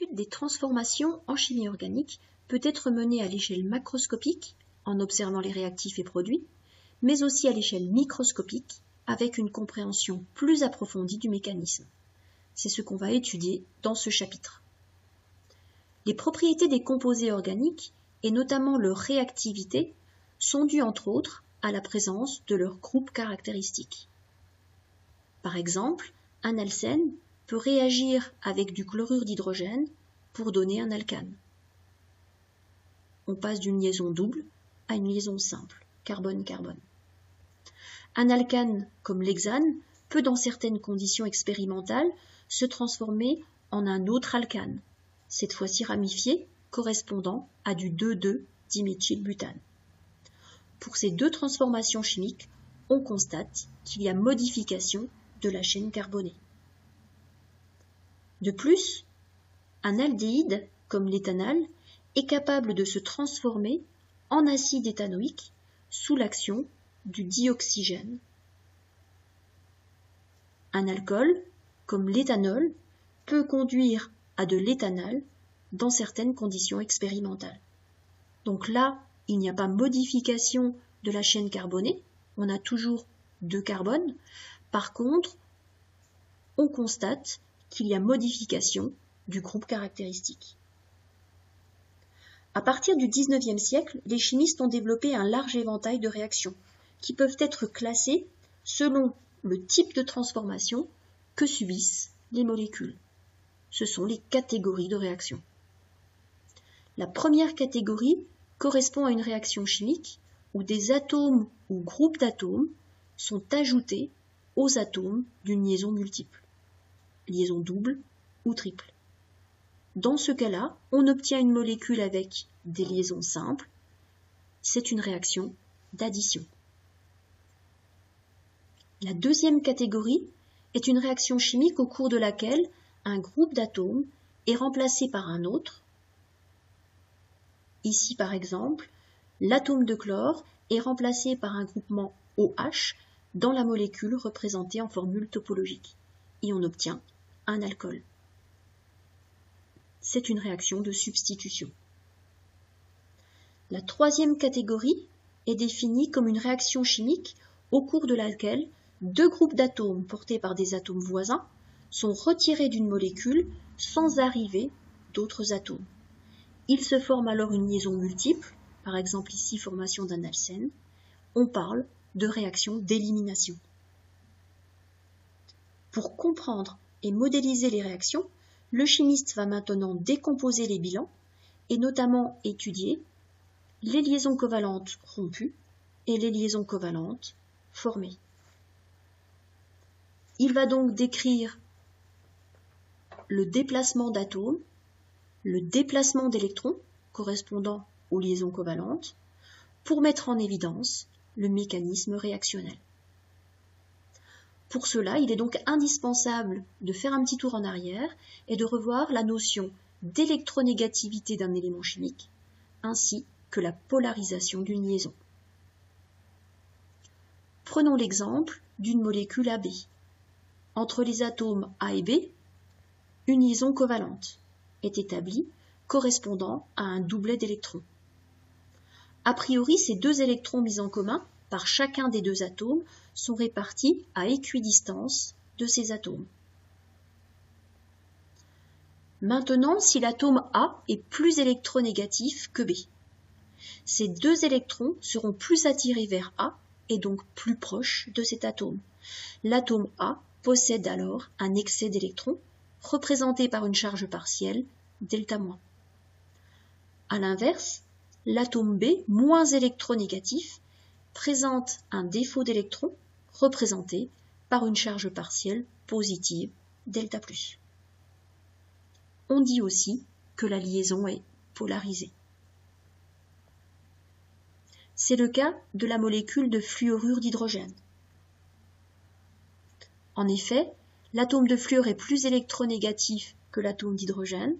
L'étude des transformations en chimie organique peut être menée à l'échelle macroscopique, en observant les réactifs et produits, mais aussi à l'échelle microscopique, avec une compréhension plus approfondie du mécanisme. C'est ce qu'on va étudier dans ce chapitre. Les propriétés des composés organiques, et notamment leur réactivité, sont dues entre autres à la présence de leurs groupes caractéristiques. Par exemple, un alcène peut réagir avec du chlorure d'hydrogène pour donner un alcane. On passe d'une liaison double à une liaison simple, carbone-carbone. Un alcane, comme l'hexane, peut dans certaines conditions expérimentales se transformer en un autre alcane, cette fois-ci ramifié, correspondant à du 2,2-diméthylbutane. Pour ces deux transformations chimiques, on constate qu'il y a modification de la chaîne carbonée. De plus, un aldéhyde, comme l'éthanal, est capable de se transformer en acide éthanoïque sous l'action du dioxygène. Un alcool, comme l'éthanol, peut conduire à de l'éthanal dans certaines conditions expérimentales. Donc là, il n'y a pas modification de la chaîne carbonée, on a toujours deux carbones. Par contre, on constate qu'il y a modification du groupe caractéristique. À partir du XIXe siècle, les chimistes ont développé un large éventail de réactions qui peuvent être classées selon le type de transformation que subissent les molécules. Ce sont les catégories de réactions. La première catégorie correspond à une réaction chimique où des atomes ou groupes d'atomes sont ajoutés aux atomes d'une liaison multiple, liaison double ou triple. Dans ce cas-là, on obtient une molécule avec des liaisons simples. C'est une réaction d'addition. La deuxième catégorie est une réaction chimique au cours de laquelle un groupe d'atomes est remplacé par un autre. Ici, par exemple, l'atome de chlore est remplacé par un groupement OH dans la molécule représentée en formule topologique, et on obtient un alcool. C'est une réaction de substitution. La troisième catégorie est définie comme une réaction chimique au cours de laquelle deux groupes d'atomes portés par des atomes voisins sont retirés d'une molécule sans arrivée d'autres atomes. Il se forme alors une liaison multiple, par exemple ici formation d'un alcène. On parle de réaction d'élimination. Pour comprendre et modéliser les réactions, le chimiste va maintenant décomposer les bilans et notamment étudier les liaisons covalentes rompues et les liaisons covalentes formées. Il va donc décrire le déplacement d'atomes, le déplacement d'électrons correspondant aux liaisons covalentes pour mettre en évidence le mécanisme réactionnel. Pour cela, il est donc indispensable de faire un petit tour en arrière et de revoir la notion d'électronégativité d'un élément chimique, ainsi que la polarisation d'une liaison. Prenons l'exemple d'une molécule AB. Entre les atomes A et B, une liaison covalente est établie correspondant à un doublet d'électrons. A priori, ces deux électrons mis en commun par chacun des deux atomes sont répartis à équidistance de ces atomes. Maintenant, si l'atome A est plus électronégatif que B, ces deux électrons seront plus attirés vers A et donc plus proches de cet atome. L'atome A possède alors un excès d'électrons représenté par une charge partielle delta-. A l'inverse, l'atome B, moins électronégatif, présente un défaut d'électrons représenté par une charge partielle positive delta+. On dit aussi que la liaison est polarisée. C'est le cas de la molécule de fluorure d'hydrogène. En effet, l'atome de fluor est plus électronégatif que l'atome d'hydrogène.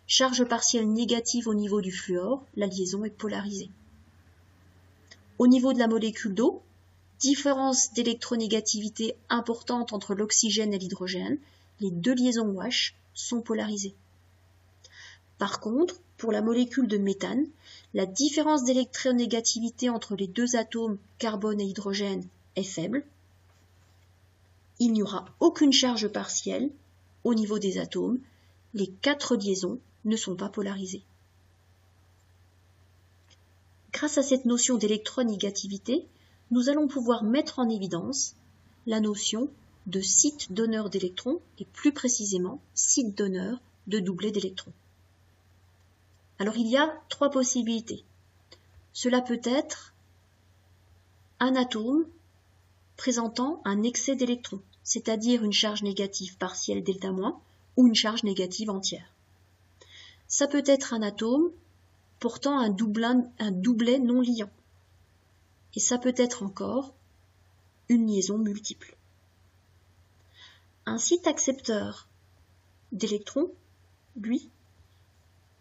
Charge partielle négative au niveau du fluor, la liaison est polarisée. Au niveau de la molécule d'eau, différence d'électronégativité importante entre l'oxygène et l'hydrogène, les deux liaisons OH sont polarisées. Par contre, pour la molécule de méthane, la différence d'électronégativité entre les deux atomes carbone et hydrogène est faible. Il n'y aura aucune charge partielle au niveau des atomes. Les 4 liaisons ne sont pas polarisées. Grâce à cette notion d'électronégativité, nous allons pouvoir mettre en évidence la notion de site donneur d'électrons et plus précisément site donneur de doublé d'électrons. Alors il y a 3 possibilités. Cela peut être un atome présentant un excès d'électrons, c'est-à-dire une charge négative partielle delta- ou une charge négative entière. Ça peut être un atome portant un doublet non liant. Et ça peut être encore une liaison multiple. Un site accepteur d'électrons, lui,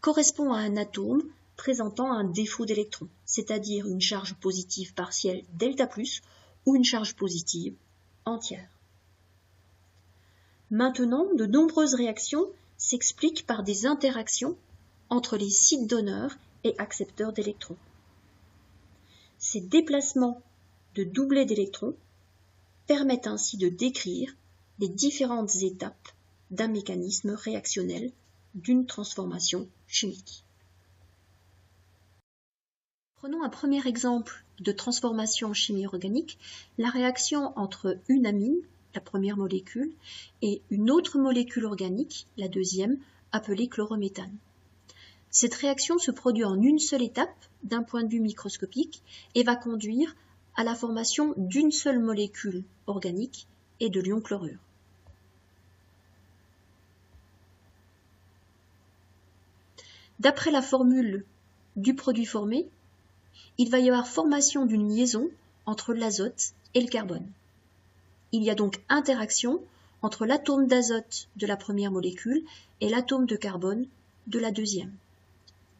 correspond à un atome présentant un défaut d'électrons, c'est-à-dire une charge positive partielle delta+, ou une charge positive entière. Maintenant, de nombreuses réactions s'expliquent par des interactions entre les sites donneurs et accepteurs d'électrons. Ces déplacements de doublets d'électrons permettent ainsi de décrire les différentes étapes d'un mécanisme réactionnel d'une transformation chimique. Prenons un premier exemple de transformation en chimie organique, la réaction entre une amine, la première molécule, et une autre molécule organique, la deuxième, appelée chlorométhane. Cette réaction se produit en une seule étape d'un point de vue microscopique et va conduire à la formation d'une seule molécule organique et de l'ion chlorure. D'après la formule du produit formé, il va y avoir formation d'une liaison entre l'azote et le carbone. Il y a donc interaction entre l'atome d'azote de la première molécule et l'atome de carbone de la deuxième.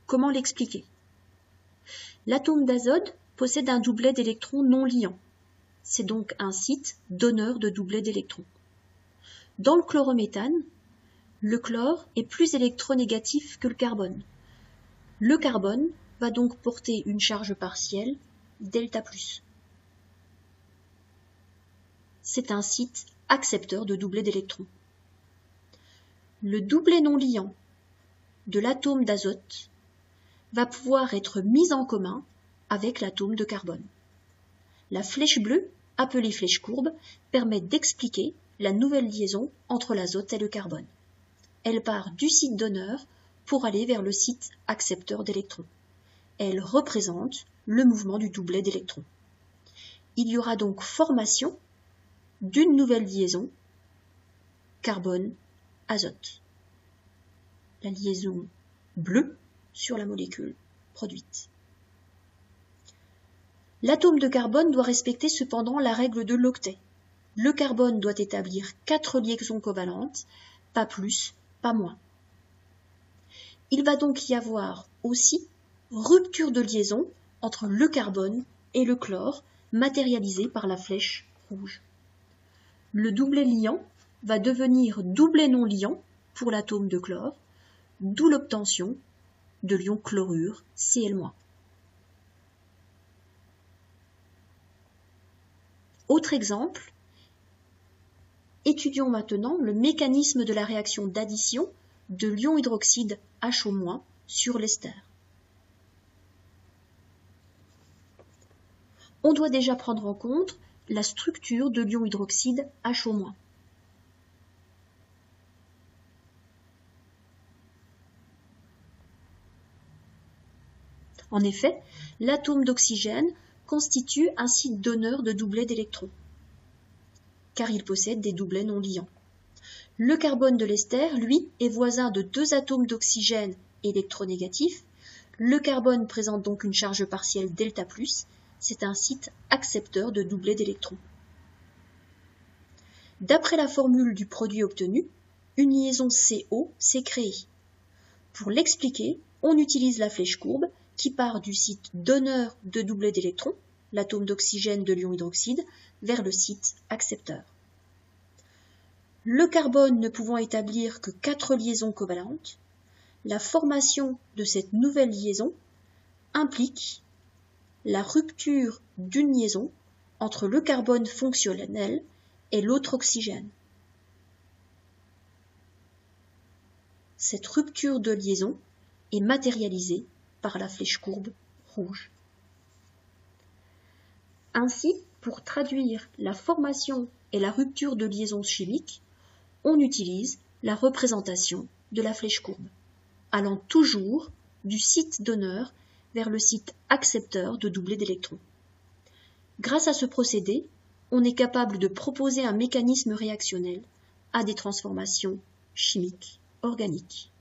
Comment l'expliquer? L'atome d'azote possède un doublet d'électrons non liant. C'est donc un site donneur de doublets d'électrons. Dans le chlorométhane, le chlore est plus électronégatif que le carbone. Le carbone va donc porter une charge partielle delta+. C'est un site accepteur de doublets d'électrons. Le doublet non liant de l'atome d'azote va pouvoir être mis en commun avec l'atome de carbone. La flèche bleue, appelée flèche courbe, permet d'expliquer la nouvelle liaison entre l'azote et le carbone. Elle part du site donneur pour aller vers le site accepteur d'électrons. Elle représente le mouvement du doublet d'électrons. Il y aura donc formation d'une nouvelle liaison carbone-azote. La liaison bleue sur la molécule produite. L'atome de carbone doit respecter cependant la règle de l'octet. Le carbone doit établir 4 liaisons covalentes, pas plus, pas moins. Il va donc y avoir aussi rupture de liaison entre le carbone et le chlore, matérialisée par la flèche rouge. Le doublet liant va devenir doublet non liant pour l'atome de chlore, d'où l'obtention de l'ion chlorure Cl-. Autre exemple, étudions maintenant le mécanisme de la réaction d'addition de l'ion hydroxyde HO- sur l'ester. On doit déjà prendre en compte la structure de l'ion hydroxyde HO-. En effet, l'atome d'oxygène constitue un site donneur de doublets d'électrons, car il possède des doublets non liants. Le carbone de l'ester, lui, est voisin de 2 atomes d'oxygène électronégatifs. Le carbone présente donc une charge partielle delta+, c'est un site accepteur de doublets d'électrons. D'après la formule du produit obtenu, une liaison CO s'est créée. Pour l'expliquer, on utilise la flèche courbe qui part du site donneur de doublets d'électrons, l'atome d'oxygène de l'ion hydroxyde, vers le site accepteur. Le carbone ne pouvant établir que 4 liaisons covalentes, La formation de cette nouvelle liaison implique la rupture d'une liaison entre le carbone fonctionnel et l'autre oxygène. Cette rupture de liaison est matérialisée par la flèche courbe rouge. Ainsi, pour traduire la formation et la rupture de liaison chimique, on utilise la représentation de la flèche courbe, allant toujours du site donneur vers le site accepteur de doublé d'électrons. Grâce à ce procédé, on est capable de proposer un mécanisme réactionnel à des transformations chimiques organiques.